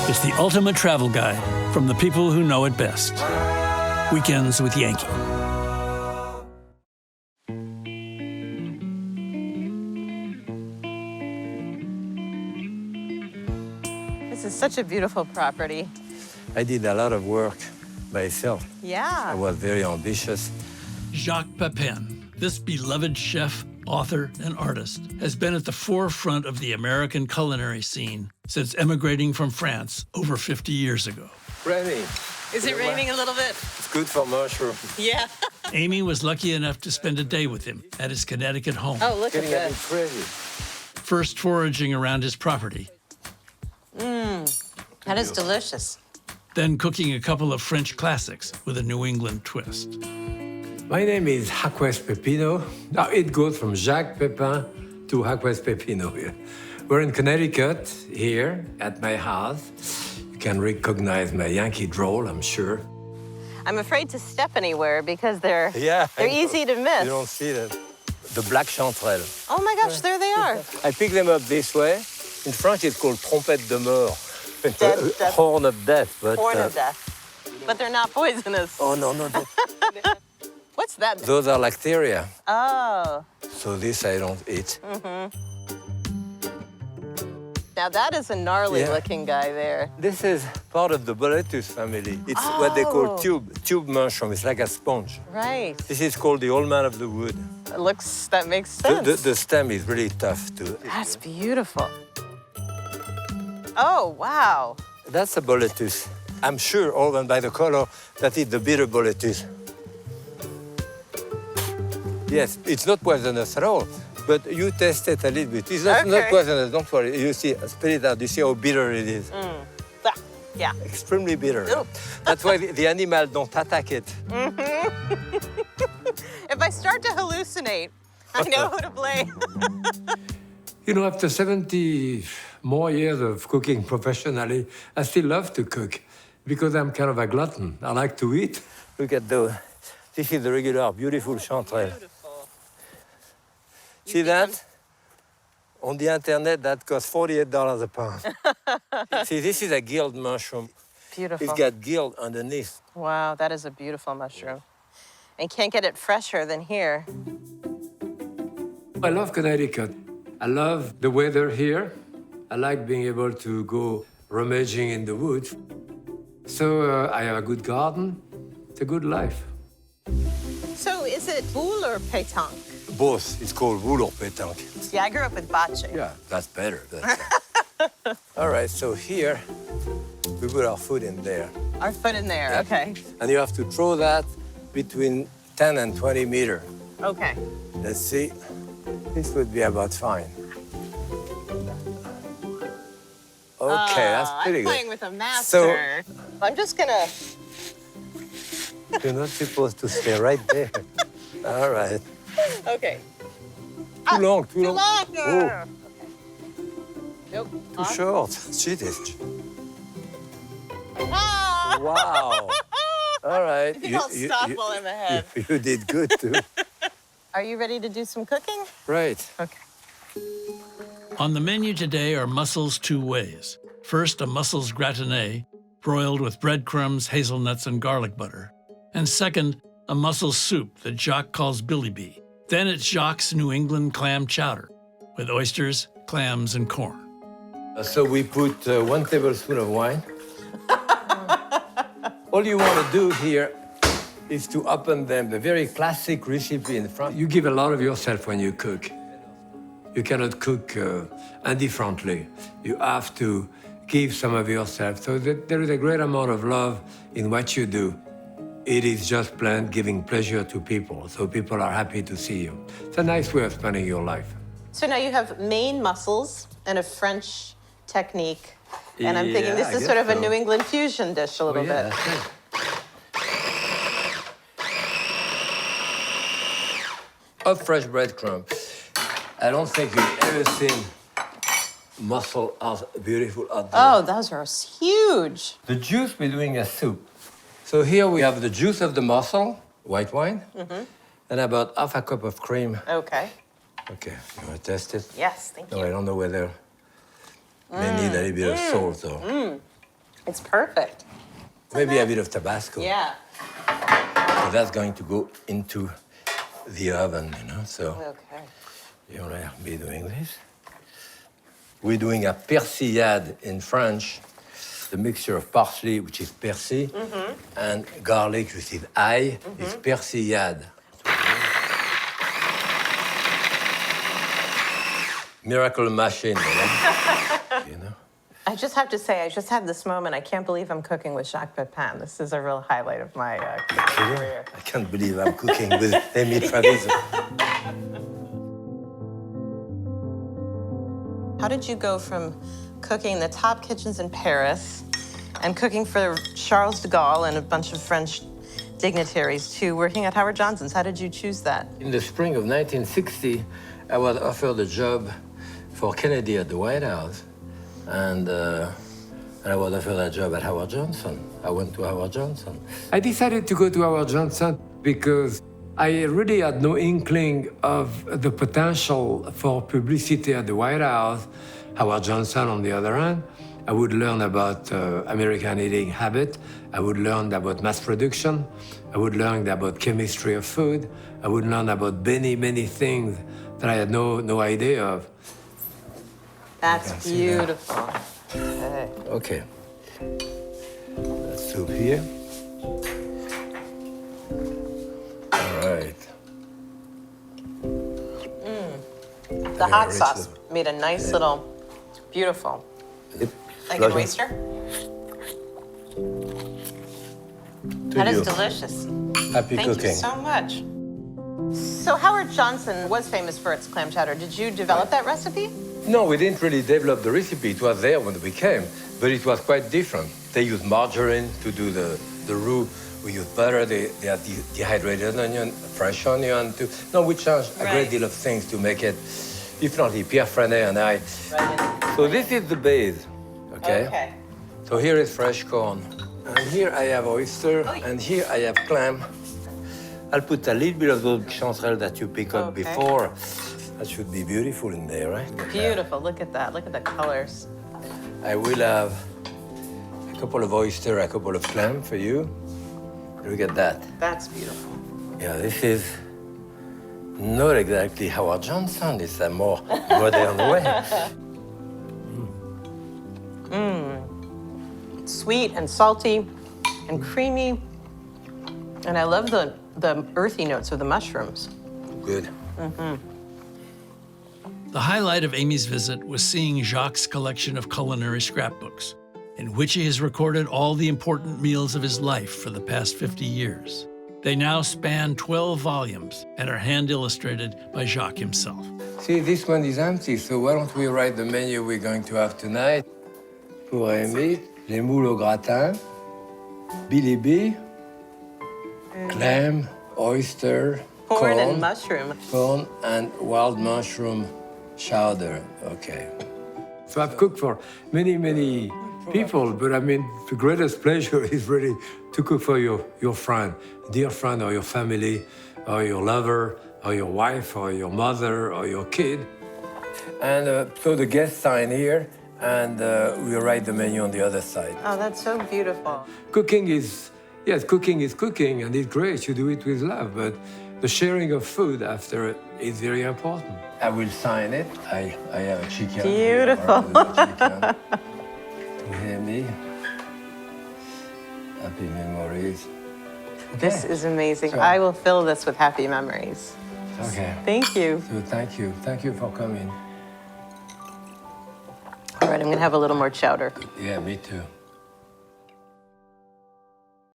It's the ultimate travel guide from the people who know it best. Weekends with Yankee. This is such a beautiful property. I did a lot of work myself. Yeah. I was very ambitious. Jacques Pépin, this beloved chef, author, and artist, has been at the forefront of the American culinary scene since emigrating from France over 50 years ago. Raining. Is it raining a little bit? It's good for mushroom. Yeah. Amy was lucky enough to spend a day with him at his Connecticut home. Oh, look Getting at a bit this. crazy. First foraging around his property, That is delicious. then cooking a couple of French classics with a New England twist. My name is Jacques Pépin. Now it goes from Jacques Pépin to Jacques Pépin here. We're in Connecticut here at my house. You can recognize my Yankee drawl, I'm sure. I'm afraid to step anywhere because they're Yeah. they're easy to miss. You don't see that. The black chanterelle. Oh my gosh, there they are. I pick them up this way. In French, it's called trompette de mort. Death. Horn of death. But, Horn of death. But they're not poisonous. Oh, no. What's that? Those are lacteria. Oh. So this I don't eat. Now that is a gnarly Yeah. looking guy there. This is part of the boletus family. It's what they call Oh. tube mushroom. It's like a sponge. Right. This is called the old man of the wood. That makes sense. The stem is really tough too. That's beautiful. Oh, wow. That's a boletus. I'm sure, Orban, by the color, that it's the bitter boletus. Yes, it's not poisonous at all, but you taste it a little bit. It's not Okay. poisonous, don't worry. You see, spit it out. You see how bitter it is. Ah, yeah. Extremely bitter. Ooh. That's why the animal don't attack it. If I start to hallucinate, I know who to blame. You know, after 70 more years of cooking professionally, I still love to cook because I'm kind of a glutton. I like to eat. Look at those. This is the regular, beautiful chanterelle. See that? On the internet, that costs $48 a pound. See, this is a gilled mushroom. Beautiful. It's got gill underneath. Wow, that is a beautiful mushroom. And can't get it fresher than here. I love Connecticut. I love the weather here. I like being able to go rummaging in the woods. So I have a good garden. It's a good life. So is it boule or pétanque? Both. It's called wool or pétanque. Yeah, I grew up with bocce. Yeah, that's better. All right, so here, we put our food in there. Our foot in there, Yep. okay. And you have to throw that between 10 and 20 meters. Okay. Let's see. This would be about fine. Okay, that's pretty I'm playing good. with a master. I'm just gonna... You're not supposed to stay right there. All right. Okay. Too long. Too long. Oh, Okay. Nope. too short. Jesus. Ah! Wow. All right. I think I'll stop while I'm ahead. You did good, too. Are you ready to do some cooking? Right. Okay. On the menu today are mussels two ways. First, a mussels gratin, broiled with breadcrumbs, hazelnuts, and garlic butter. And second, a mussel soup that Jacques calls Billy Bee. Then it's Jacques' New England clam chowder with oysters, clams, and corn. So we put 1 tablespoon of wine. All you want to do here is to open them, the very classic recipe in France. You give a lot of yourself when you cook. You cannot cook indifferently. You have to give some of yourself. So there is a great amount of love in what you do. It is just plain giving pleasure to people, so people are happy to see you. It's a nice way of spending your life. So now you have Maine mussels and a French technique. And I'm thinking Yeah, this I is sort guess of a so. New England fusion dish a little bit. That's it. Of fresh breadcrumb. I don't think you've ever seen mussel as beautiful as this. Oh, those are huge. The juice we're doing a soup. So here we have the juice of the mussel, white wine, and about half a cup of cream. Okay. Okay, you want to test it? Yes, thank No, you. I don't know whether they need a little bit of salt or. It's perfect. Maybe a bit of Tabasco. Yeah. So that's going to go into the oven, you know. So Okay. you'll be doing this. We're doing a persillade in French, the mixture of parsley, which is persil, and garlic, which is ail, is persillade. Miracle machine, you know? You know? I just have to say, I just had this moment. I can't believe I'm cooking with Jacques Pépin. This is a real highlight of my career. I can't believe I'm cooking with Amy Travis. How did you go from cooking in the top kitchens in Paris and cooking for Charles de Gaulle and a bunch of French dignitaries to working at Howard Johnson's? How did you choose that? In the spring of 1960, I was offered a job for Kennedy at the White House, and I was offered a job at Howard Johnson. I went to Howard Johnson. I decided to go to Howard Johnson because I really had no inkling of the potential for publicity at the White House. Howard Johnson, on the other hand, I would learn about American eating habit. I would learn about mass production. I would learn about chemistry of food. I would learn about many, many things that I had no idea of. That's see that. beautiful. Okay. Okay. That's soup here. All right. The hot rich sauce little- made a nice little, beautiful. Yep. Like an Pleasure. oyster? To That is you. delicious. Happy Thank cooking. you so much. So Howard Johnson was famous for its clam chowder. Did you develop that recipe? No, we didn't really develop the recipe. It was there when we came, but it was quite different. They used margarine to do the roux. We used butter. They had dehydrated onion, fresh onion. No, we changed a Right. great deal of things to make it, if not Pierre Frenet and I. Right. So this is the base, okay? Okay. So here is fresh corn. And here I have oyster, and here I have clam. I'll put a little bit of those chanterelles that you picked up Okay. before. That should be beautiful in there, right? Beautiful. Look at that. Look at the colors. I will have a couple of oyster, a couple of clam for you. Look at that. That's beautiful. Yeah, this is not exactly Howard Johnson. It's a more modern way. Sweet and salty and creamy. And I love the earthy notes of the mushrooms. Good. The highlight of Amy's visit was seeing Jacques' collection of culinary scrapbooks, in which he has recorded all the important meals of his life for the past 50 years. They now span 12 volumes and are hand-illustrated by Jacques himself. See, this one is empty, so why don't we write the menu we're going to have tonight? Pour Amy, les moules au gratin, bilibi, clam, oyster, Corn and mushroom. corn and wild mushroom chowder. Okay. So I've cooked for many, many people, but I mean, the greatest pleasure is really to cook for your friend, dear friend, or your family, or your lover, or your wife, or your mother, or your kid. And so the guests sign here, and we write the menu on the other side. Oh, that's so beautiful. Cooking is cooking, and it's great. You do it with love, but the sharing of food after is very important. I will sign it. I have a chicken. Beautiful. To hear me. Happy memories. This is amazing. So- I will fill this with happy memories. Okay. Thank you. So thank you. Thank you for coming. All right, I'm gonna have a little more chowder. Yeah, me too.